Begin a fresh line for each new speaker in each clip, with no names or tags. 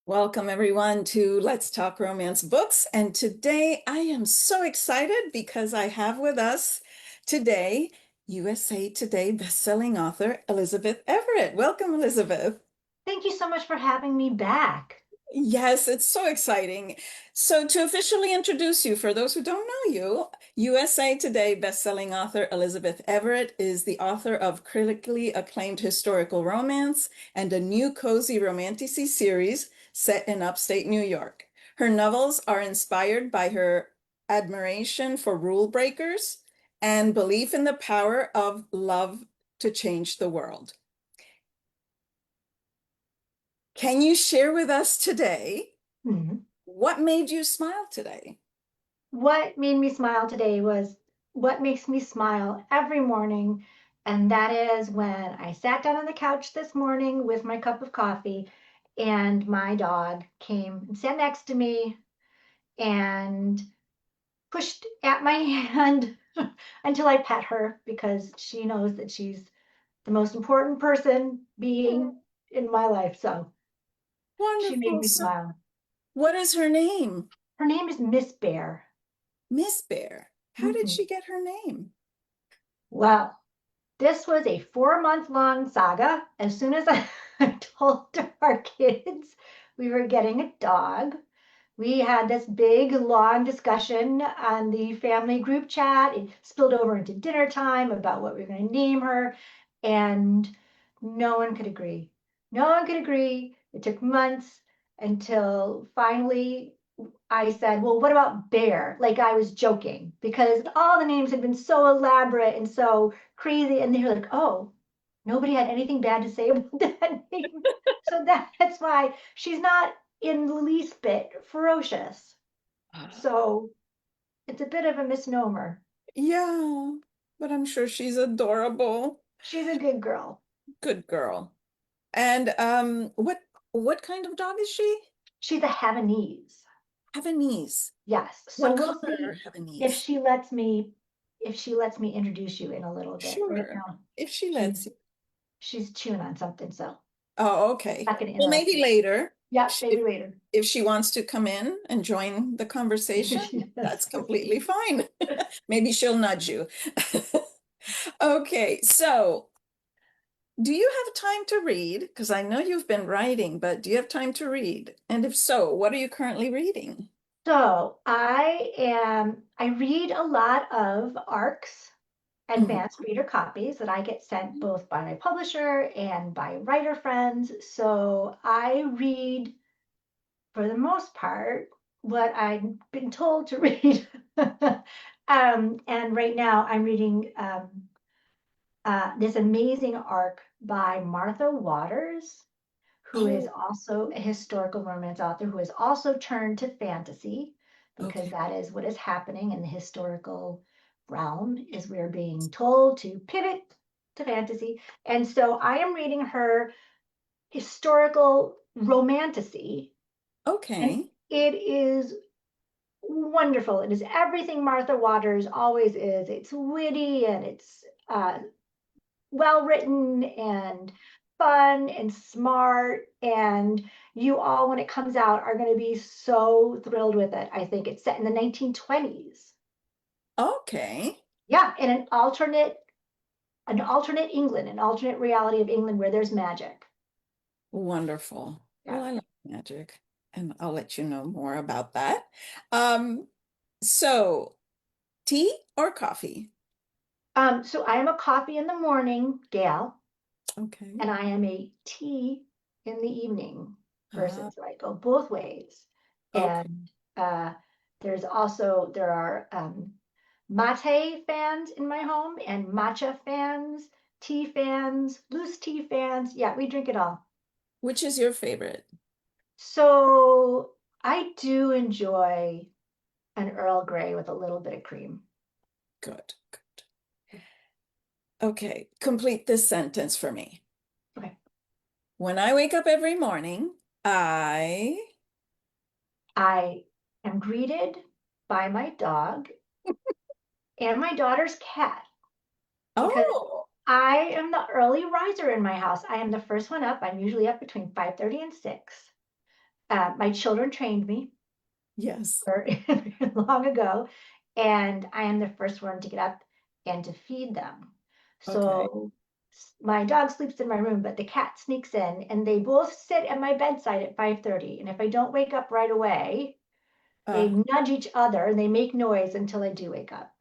Welcome, everyone, to Let's Talk Romance Books. And today I am so excited because I have with us today USA Today bestselling author Elizabeth Everett. Welcome, Elizabeth.
Thank you so much for having me back.
Yes, it's so exciting. So, to officially introduce you, for those who don't know you, USA Today bestselling author Elizabeth Everett is the author of critically acclaimed historical romance and a new cozy romantasy series set in upstate New York. Her novels are inspired by her admiration for rule breakers and belief in the power of love to change the world. Can you share with us today
Mhm.
what made you smile today?
What made me smile today was what makes me smile every morning. And that is when I sat down on the couch this morning with my cup of coffee and my dog came and sat next to me and pushed at my hand until I pet her because she knows that she's the most important person
Oh,
being in my life. So she made
wonderful.
me
So,
smile.
what is her name?
Her name is Miss Bear.
Miss Bear. How did
Mhm.
she get her name?
Well, this was a 4-month long saga. As soon as I told our kids we were getting a dog, we had this big, long discussion on the family group chat. It spilled over into dinner time about what we were going to name her, and no one could agree. No one could agree. It took months until finally I said, well, what about bear? Like I was joking because all the names had been so elaborate and so crazy. And they were like, oh, nobody had anything bad to say about that name. So that's why she's not in the least bit ferocious.
Ah,
So it's a bit of a misnomer.
yeah, but I'm sure she's adorable.
She's a good girl.
Good girl. And what kind of dog is she?
She's a Havanese.
Havanese.
Yes. So
What
we'll
color are
see if
Havanese?
she lets me introduce you in a little bit. Right
Sure,
now,
if she
she's
lets you.
she's chewing on something, so
Oh, okay.
not gonna
Well,
interrupt
maybe
her.
later.
Yep, maybe later.
If she wants to come in and join the conversation, that's
Yes.
completely fine. Maybe she'll nudge you. Okay, so do you have time to read? Because I know you've been writing, but do you have time to read? And if so, what are you currently reading?
So I read a lot of ARCs, advanced
Mhm.
reader copies that I get sent both by my publisher and by writer friends. So I read, for the most part, what I've been told to read. And right now I'm reading this amazing ARC by Martha Waters, who is
Oh,
also a historical romance author who has also turned to fantasy because
okay.
that is what is happening in the historical realm is we're being told to pivot to fantasy. And so I am reading her historical romantasy, and
Okay.
it is wonderful. It is everything Martha Waters always is. It's witty and it's well written and fun and smart. And you all, when it comes out, are going to be so thrilled with it. I think it's set in the 1920s.
Okay.
Yeah, in an alternate England, an alternate reality of England where there's magic.
Wonderful.
Yeah.
Well, I like magic, and I'll let you know more about that. Um, so tea or coffee?
So I am a coffee in the morning gal,
Okay.
and I am a tea in the evening
Ah,
person. So I go both ways.
okay.
And uh, there are mate fans in my home and matcha fans, tea fans, loose tea fans. Yeah, we drink it all.
Which is your favorite?
So I do enjoy an Earl Grey with a little bit of cream.
Good. Good. Okay. Complete this sentence for me.
Okay.
When I wake up every morning, I,
I am greeted by my dog and my daughter's cat because
oh,
I am the early riser in my house. I am the first one up. I'm usually up between 5:30 and 6. My children trained me
Yes.
for long ago, and I am the first one to get up and to feed them.
Okay.
So my dog sleeps in my room, but the cat sneaks in, and they both sit at my bedside at 5:30. And if I don't wake up right away, they
Uh,
nudge each other and they make noise until I do wake up.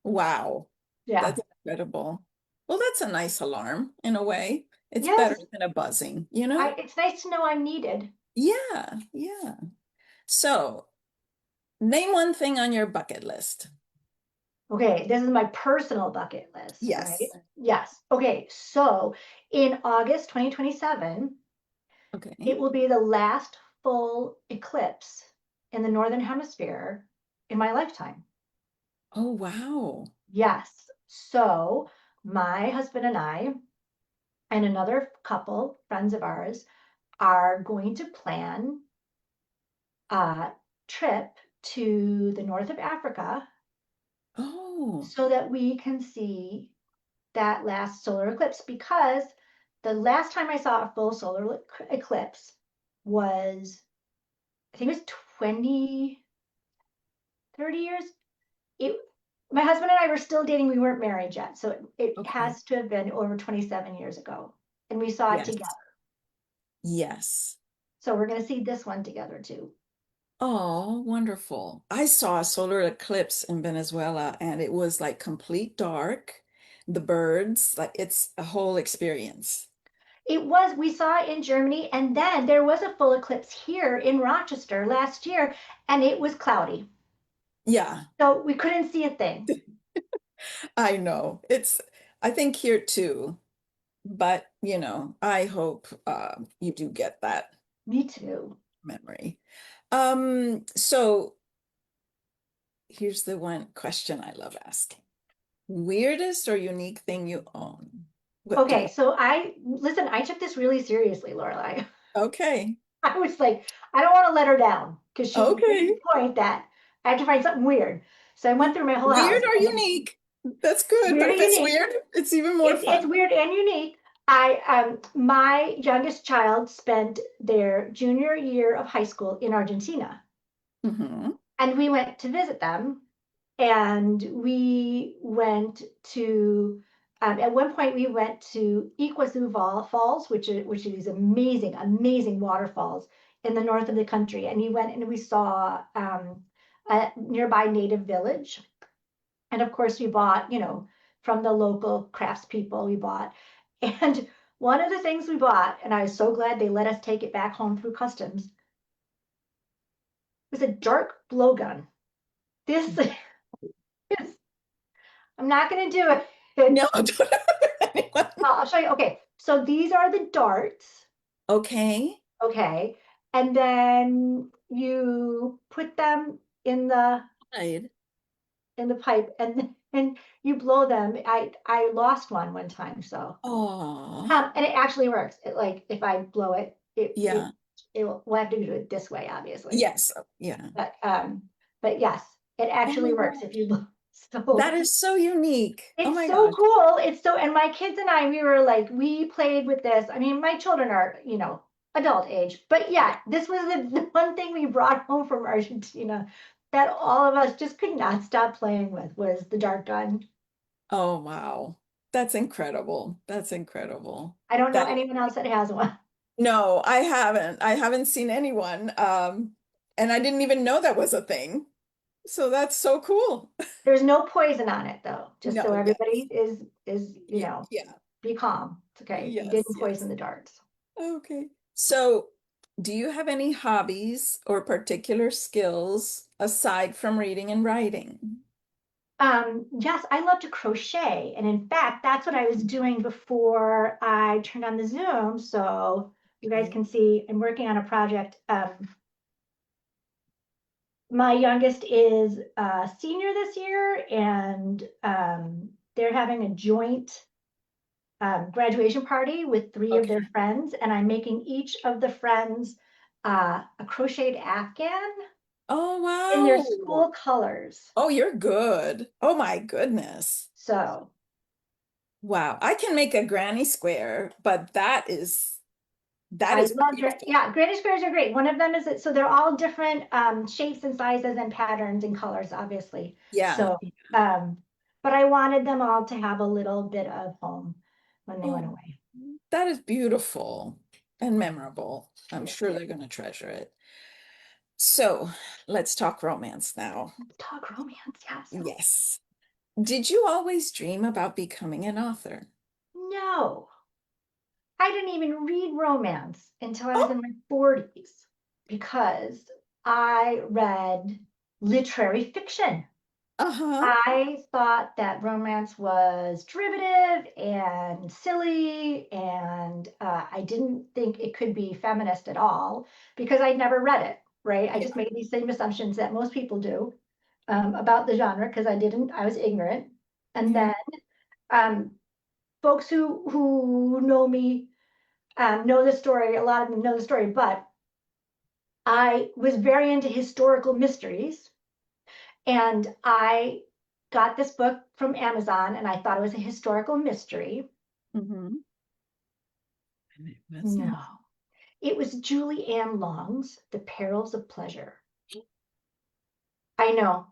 wow.
Yeah.
That's incredible. Well, that's a nice alarm in a way. It's better
Yes.
than a buzzing, you know?
It's nice to know I'm needed.
Yeah, yeah. So, name one thing on your bucket list.
Okay, this is my personal bucket list, right?
Yes.
Yes. Okay, so in August 2027,
Okay.
it will be the last full eclipse in the Northern Hemisphere in my lifetime.
Oh, wow.
Yes. So my husband and I and another couple, friends of ours, are going to plan a trip to the north of Africa
Oh,
so that we can see that last solar eclipse, because the last time I saw a full solar eclipse was, I think it was 20, 30 years. It, my husband and I were still dating. We weren't married yet. So it
okay.
has to have been over 27 years ago. And we saw it together.
Yes. Yes.
So we're going to see this one together too.
Oh, wonderful. I saw a solar eclipse in Venezuela and it was like complete dark. The birds, like it's a whole experience.
It was, we saw it in Germany. And then there was a full eclipse here in Rochester last year, and it was cloudy.
Yeah,
So we couldn't see a thing.
I know. I think here too, but I hope you do get that
Me too.
memory. So here's the one question I love asking. Weirdest or unique thing you own? What do
Okay,
you?
so listen, I took this really seriously, Lorelai.
Okay.
I was like, I don't want to let her down because she made
Okay.
the point that I have to find something weird. So I went through my whole
Weird
house,
or
and
unique? That's good, but
weird
if
and
it's
unique.
weird, it's even more
It's
fun.
weird and unique. I My youngest child spent their junior year of high school in Argentina,
Hmm.
and we went to visit them, and we went to at one point we went to Iguazu Falls, which are these amazing, amazing waterfalls in the north of the country. And we went and we saw a nearby native village. And of course, we bought, from the local craftspeople, we bought. And one of the things we bought, and I was so glad they let us take it back home through customs, was a dark blowgun. This is, I'm not going to do it.
No, don't hurt anyone.
I'll show you. Okay, so these are the darts.
Okay.
Okay, and then you put them
Right.
in the pipe, and then you blow them. I lost one time, so
Oh,
and it actually works. It, like, if I blow it,
yeah.
we'll have to do it this way, obviously.
Yes. Yeah.
But yes, it
Oh
actually
my
works if
gosh.
you blow. So
That is so unique. Oh
it's
my
so
gosh.
cool. And my kids and I, we were like, we played with this. I mean, my children are, adult age, but
Yeah.
yeah, this was the one thing we brought home from Argentina that all of us just could not stop playing with, was the dart gun.
Oh, wow. That's incredible. That's incredible.
I don't know
That
anyone else that has one.
No, I haven't. I haven't seen anyone. And I didn't even know that was a thing. So that's so cool.
There's no poison on it though, just so
No, yes.
everybody is,
Yeah, yeah.
be calm. It's okay. We
Yes,
didn't
yes.
poison the darts.
Okay. So, do you have any hobbies or particular skills aside from reading and writing?
Yes, I love to crochet. And in fact, that's what I was doing before I turned on the Zoom. So you guys
Okay.
can see I'm working on a project. My youngest is a senior this year, and they're having a joint graduation party with three of their
Okay.
friends. And I'm making each of the friends a crocheted Afghan
Oh,
in their
wow.
school colors.
Oh, you're good. Oh my goodness.
So
Wow. I can make a granny square, but that is That
I
is
love,
beautiful.
yeah, granny squares are great. One of them is, so they're all different shapes and sizes and patterns and colors, obviously.
Yeah.
So, um, but I wanted them all to have a little bit of home when they went
Oh,
away.
that is beautiful and memorable. I'm
Yeah.
sure they're going to treasure it. So let's talk romance now.
Talk romance, yes.
Yes. Did you always dream about becoming an author?
No, I didn't even read romance until I was
Oh,
in my 40s because I read literary fiction.
uh-huh.
I thought that romance was derivative and silly, and I didn't think it could be feminist at all because I'd never read it, right? I
Yeah.
just made these same assumptions that most people do about the genre because I was ignorant. And
Yeah.
then um, folks who know me know the story, a lot of them know the story, but I was very into historical mysteries. And I got this book from Amazon and I thought it was a historical mystery.
Mm-hmm. And it wasn't.
No, it was Julie Ann Long's The Perils of Pleasure. I know,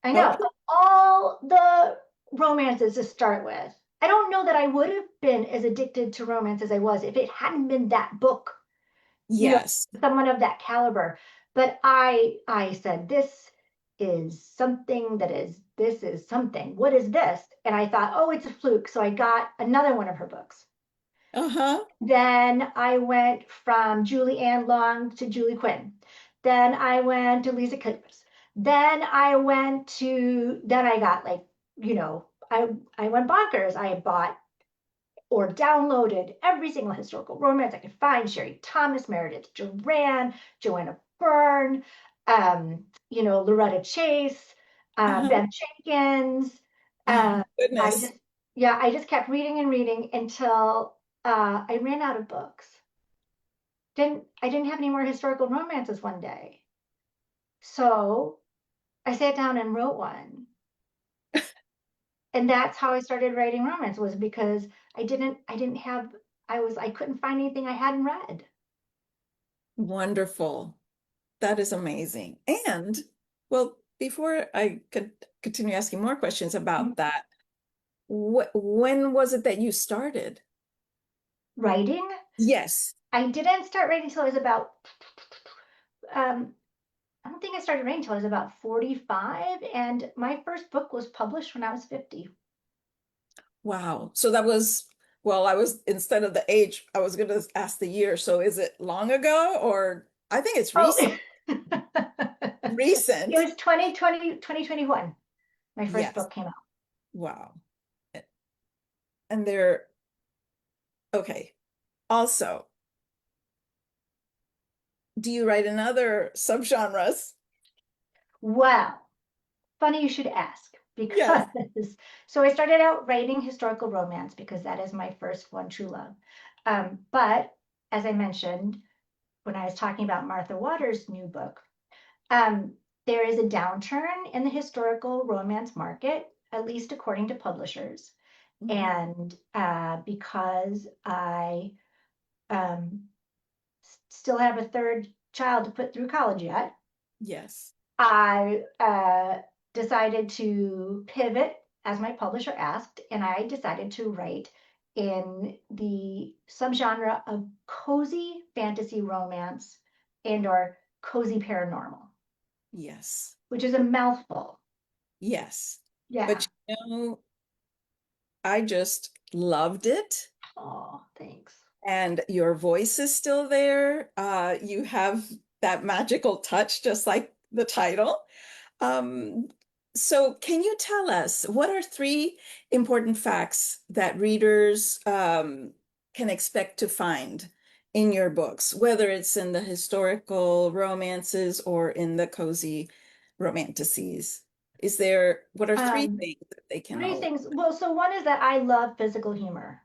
I know.
Okay.
Of all the romances to start with, I don't know that I would have been as addicted to romance as I was if it hadn't been that book, you know,
Yes.
someone of that caliber. But I said, this is something. What is this? And I thought, oh, it's a fluke. So I got another one of her books.
Uh-huh.
Then I went from Julie Ann Long to Julie Quinn. Then I went to Lisa Kudrow. Then I got like, I went bonkers. I bought or downloaded every single historical romance I could find. Sherry Thomas, Meredith Duran, Joanna Byrne, Loretta Chase,
Uh-huh.
Ben Jenkins.
Oh,
Uh, I
goodness.
just, yeah, I just kept reading and reading until I ran out of books. I didn't have any more historical romances one day. So I sat down and wrote one. And that's how I started writing romance was because I didn't have I couldn't find anything I hadn't read.
Wonderful. That is amazing. And, well, before I could continue asking more questions about that, when was it that you started?
Writing,
Yes.
I didn't start writing until I was about um I don't think I started writing until I was about 45 and my first book was published when I was 50.
Wow. So that was, well, I was, instead of the age, I was going to ask the year. So is it long ago or I think it's
Oh,
recent.
it
Recent.
was 2021. My first
Yes.
book came out.
Wow. And they're okay. Also, do you write in other subgenres?
Well, funny you should ask
Yes.
because so I started out writing historical romance because that is my first one, true love. But as I mentioned when I was talking about Martha Waters' new book, um, there is a downturn in the historical romance market, at least according to publishers.
Mhm.
And because I um, still have a third child to put through college yet,
Yes.
I decided to pivot as my publisher asked, and I decided to write in the subgenre of cozy fantasy romance and or cozy paranormal,
Yes.
which is a mouthful.
Yes.
Yeah.
But I just loved it.
Oh, thanks.
And your voice is still there. You have that magical touch, just like the title. Um, so can you tell us what are three important facts that readers can expect to find in your books, whether it's in the historical romances or in the cozy romantasies? What are three
Um,
things that they can
Three
all,
things. Well, so one is that I love physical humor.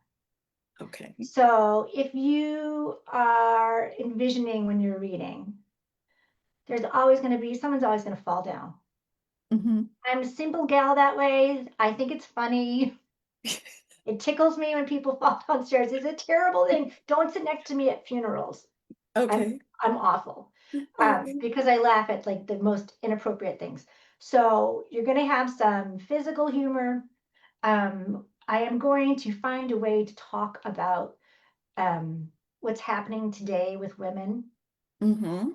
okay.
So if you are envisioning when you're reading, someone's always going to fall down.
Mhm.
I'm a simple gal that way. I think it's funny. It tickles me when people fall downstairs. It's a terrible thing. Don't sit next to me at funerals. I'm
Okay.
I'm awful
Okay.
because I laugh at like the most inappropriate things. So you're going to have some physical humor. I am going to find a way to talk about what's happening today with women,
Mm-hmm.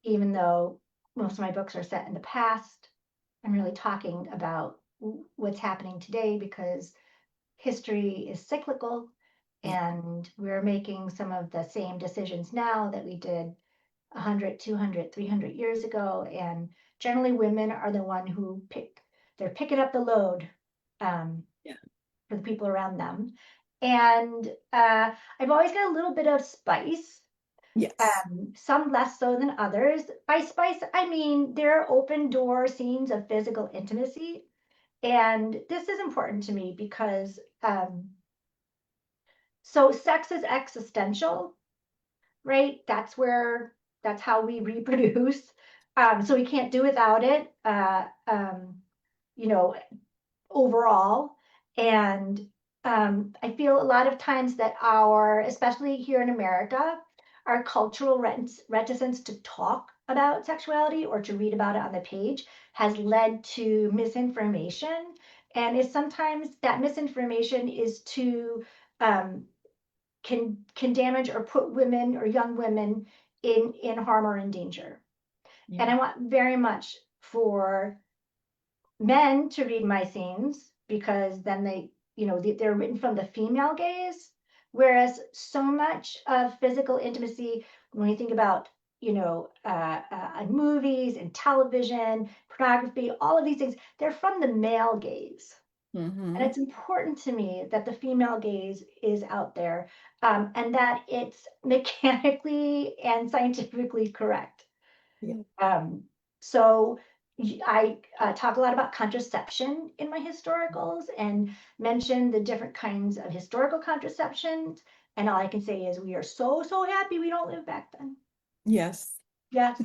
even though most of my books are set in the past. I'm really talking about what's happening today because history is cyclical
Yeah.
and we're making some of the same decisions now that we did 100, 200, 300 years ago. And generally, women are the one who they're picking up the load um,
Yeah.
for the people around them. And I've always got a little bit of spice,
Yes.
some less so than others. By spice, I mean there are open door scenes of physical intimacy. And this is important to me because so sex is existential, right? That's how we reproduce. So we can't do without it, you know, overall. And I feel a lot of times that especially here in America, our cultural reticence to talk about sexuality or to read about it on the page has led to misinformation. And is sometimes that misinformation is to um, can damage or put women or young women in harm or in danger.
Yeah.
And I want very much for men to read my scenes because then they're written from the female gaze, whereas so much of physical intimacy, when you think about movies and television, pornography, all of these things, they're from the male gaze. And
Mm-hmm.
it's important to me that the female gaze is out there, and that it's mechanically and scientifically correct.
Yeah.
Um, so I talk a lot about contraception in my historicals and mention the different kinds of historical contraceptions. And all I can say is we are so, so happy we don't live back then.
Yes.
Yes,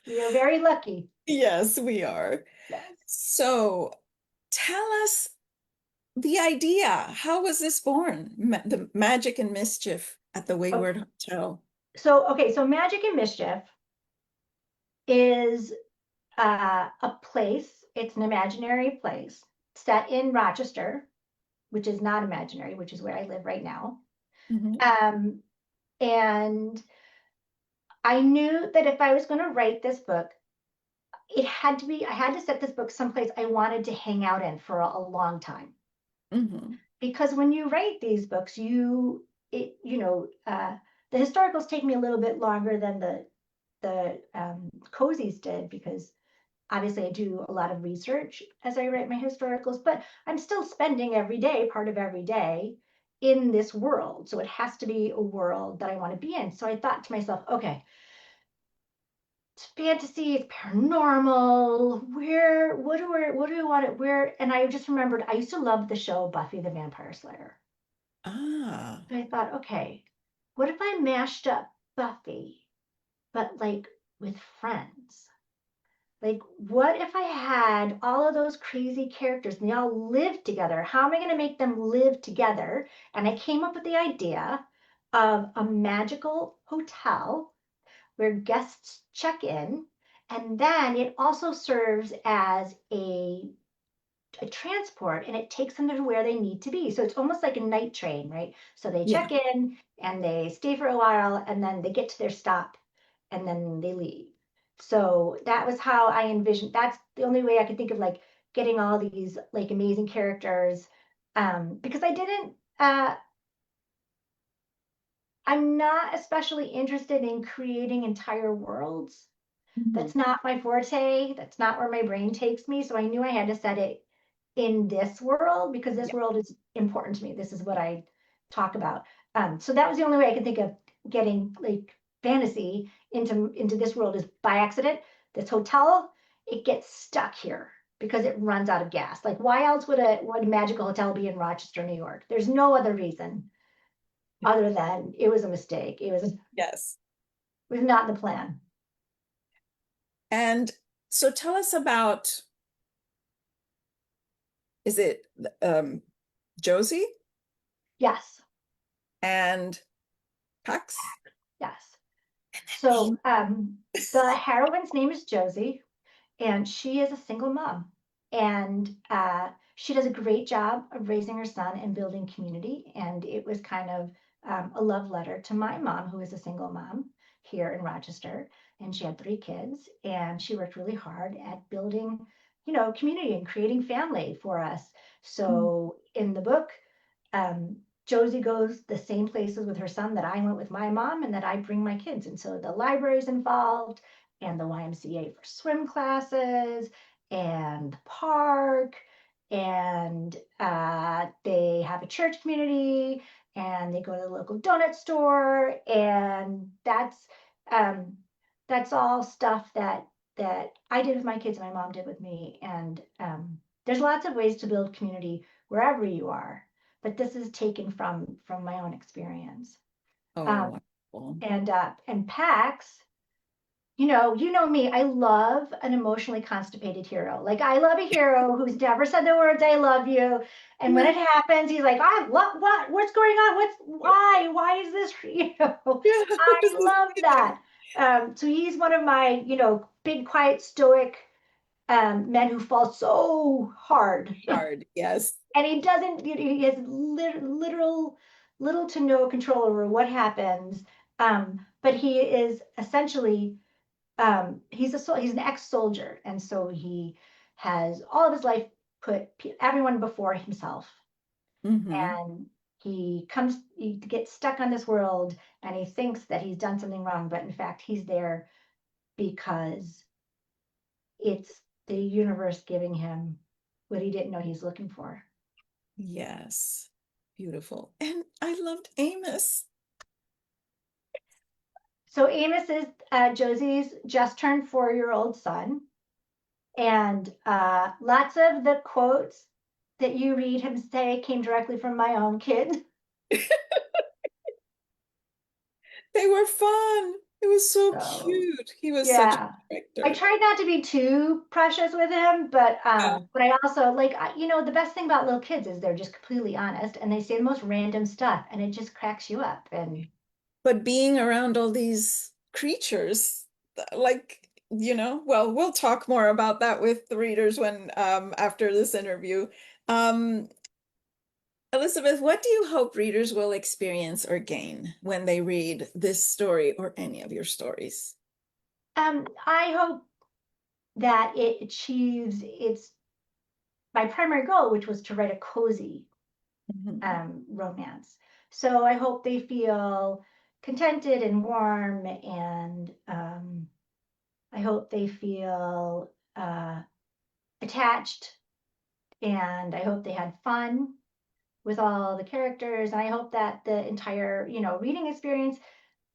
we are very lucky.
Yes, we are.
Yes.
So tell us the idea. How was this born? The magic and mischief at the
Oh,
Wayward Hotel.
okay, so Magic and Mischief is a place, it's an imaginary place set in Rochester, which is not imaginary, which is where I live right now.
Mm-hmm.
Um, and I knew that if I was going to write this book, I had to set this book someplace I wanted to hang out in for a long time.
Mm-hmm.
Because when you write these books, the historicals take me a little bit longer than the cozies did because obviously I do a lot of research as I write my historicals, but I'm still spending every day, part of every day, in this world. So it has to be a world that I want to be in. So I thought to myself, okay, it's fantasy, it's paranormal. What do I want it? Where? And I just remembered I used to love the show Buffy the Vampire Slayer.
Ah.
So I thought, okay, what if I mashed up Buffy, but like with friends? Like, what if I had all of those crazy characters and they all lived together? How am I going to make them live together? And I came up with the idea of a magical hotel where guests check in. And then it also serves as a transport and it takes them to where they need to be. So it's almost like a night train, right? So they
Yeah.
check in and they stay for a while and then they get to their stop and then they leave. So that was how I envisioned. That's the only way I could think of like getting all these like amazing characters. Because I'm not especially interested in creating entire worlds.
Mhm.
That's not my forte. That's not where my brain takes me. So I knew I had to set it in this world because this
Yeah.
world is important to me. This is what I talk about. So that was the only way I could think of getting like fantasy into this world is by accident. This hotel, it gets stuck here because it runs out of gas. Like why else would a magical hotel be in Rochester, New York? There's no other reason other than it was a mistake.
Yes.
Was not in the plan.
And so tell us about, is it um Josie
Yes,
and Pax
yes.
and
So the heroine's name is Josie, and she is a single mom. And she does a great job of raising her son and building community. And it was kind of a love letter to my mom, who is a single mom here in Rochester. And she had 3 kids, and she worked really hard at building, community and creating family for us.
Amy.
So in the book, um, Josie goes the same places with her son that I went with my mom and that I bring my kids. And so the library's involved and the YMCA for swim classes and the park. And they have a church community and they go to the local donut store. And um, that's all stuff that I did with my kids and my mom did with me. And there's lots of ways to build community wherever you are, but this is taken from my own experience.
Oh,
Um,
wonderful.
and Pax, you know me, I love an emotionally constipated hero. Like I love a hero who's never said the words "I love you," and when
Yeah,
it happens, he's like, "I what's going on? Why is this?"
yeah. What
I
is this?
love that. So he's one of my, big, quiet, stoic men who fall so hard
Hard, yes.
and he doesn't he has literal little to no control over what happens, but he is essentially he's an ex-soldier, and so he has all of his life put everyone before himself,
Hmm.
and he gets stuck on this world, and he thinks that he's done something wrong, but in fact he's there because it's the universe giving him what he didn't know he's looking for.
Yes. Beautiful. And I loved Amos.
So Amos is Josie's just turned 4-year-old son. And lots of the quotes that you read him say came directly from my own kid.
They were fun. It was so
So
cute. He was such
yeah.
a
I
character.
tried not to be too precious with him,
Yeah.
but I also like the best thing about little kids is they're just completely honest and they say the most random stuff and it just cracks you up. And
But being around all these creatures, like, well, we'll talk more about that with the readers when after this interview. Um, Elizabeth, what do you hope readers will experience or gain when they read this story or any of your stories?
I hope that it achieves its my primary goal, which was to write a cozy
Mhm.
romance. So I hope they feel contented and warm, and I hope they feel attached, and I hope they had fun with all the characters, and I hope that the entire reading experience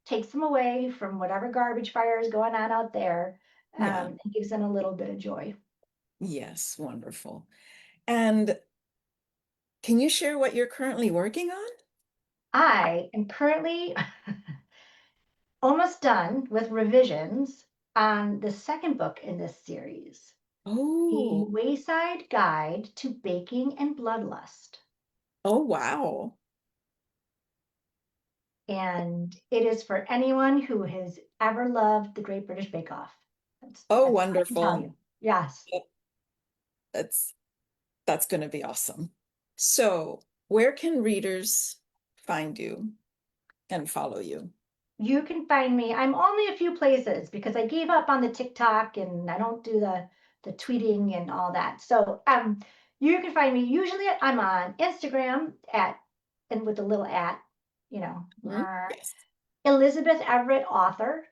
takes them away from whatever garbage fire is going on out there,
Yeah.
and gives them a little bit of joy.
Yes, wonderful. And can you share what you're currently working on?
I am currently almost done with revisions on the second book in this series, The
Oh,
Wayside Guide to Baking and Bloodlust.
oh, wow.
And it is for anyone who has ever loved the Great British Bake Off.
Oh,
That's all I can tell
wonderful.
you. Yes.
Yep. That's that's going to be awesome. So, where can readers find you and follow you?
You can find me. I'm only a few places because I gave up on the TikTok and I don't do the tweeting and all that. So you can find me. Usually I'm on Instagram at and with a little at, you know,
Mhm. Yes.
Elizabeth Everett author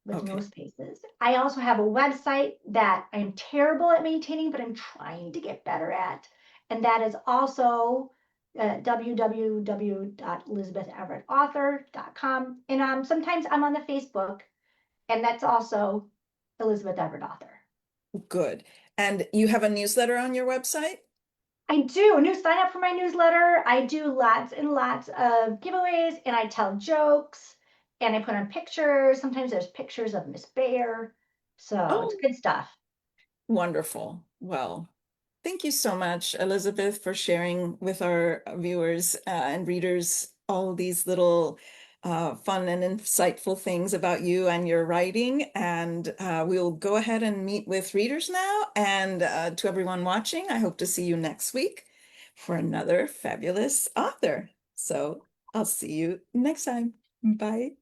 with no
Okay.
spaces. I also have a website that I'm terrible at maintaining, but I'm trying to get better at. And that is also www.elizabetheverettauthor.com. And sometimes I'm on the Facebook, and that's also Elizabeth Everett Author.
Good. And you have a newsletter on your website?
I do. New sign up for my newsletter. I do lots and lots of giveaways and I tell jokes and I put on pictures. Sometimes there's pictures of Miss Bear. So it's
Oh,
good stuff.
wonderful. Well, Thank you so much, Elizabeth, for sharing with our viewers and readers all these little fun and insightful things about you and your writing. And we'll go ahead and meet with readers now. And to everyone watching, I hope to see you next week for another fabulous author. So I'll see you next time. Bye.